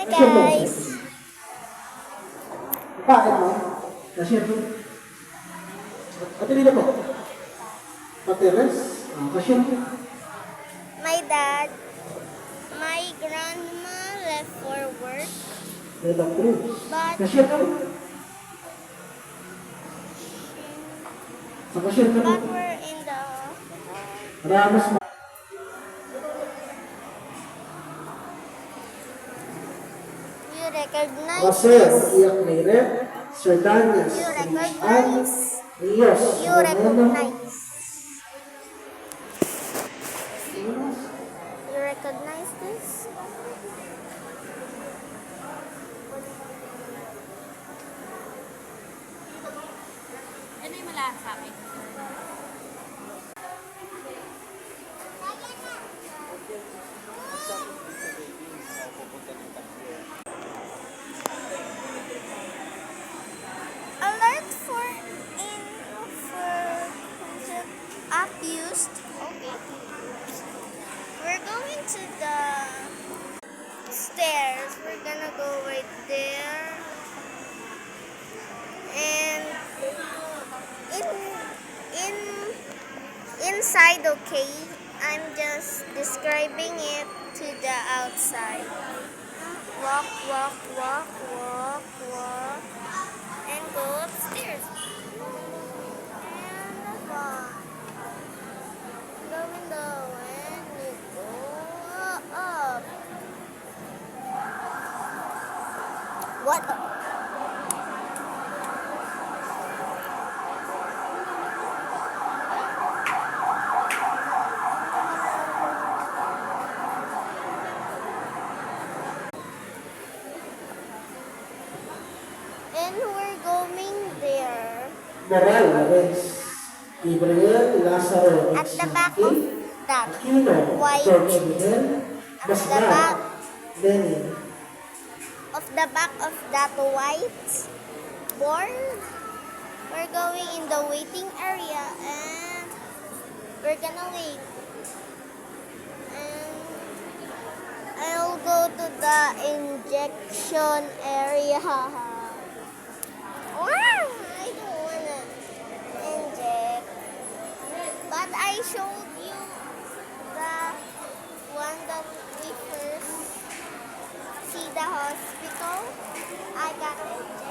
Hi Cashier po. guys! Bakit mo? Cashier po. At hindi na po. Pateres. Cashier po. My dad, my grandma left for work, Data true. but Cashier po. Sa cashier ka po. we're in the Ramos mo. you recognize Jose, this? Iyak Mayret, Sir Daniel, You Ann, recognize? Rios, You recognize? You recognize this? Ano yung malasa sa akin? Alert for app used. Okay. We're going to the stairs. We're gonna go right there. And in inside, okay. I'm just describing it to the outside. Walk, walk, walk, walk, walk, and go upstairs. And go window, and you go up. What? And we're going there. Moral, Rex, Gabriel, Lazaro, At the back of that Aquino, white, George Miguel, at the Basman, back Lenin. of that white board, we're going in the waiting area and we're gonna wait. And I'll go to the injection area. Wow, I don't wanna inject. But I showed you the one that we first see the hospital. I got it.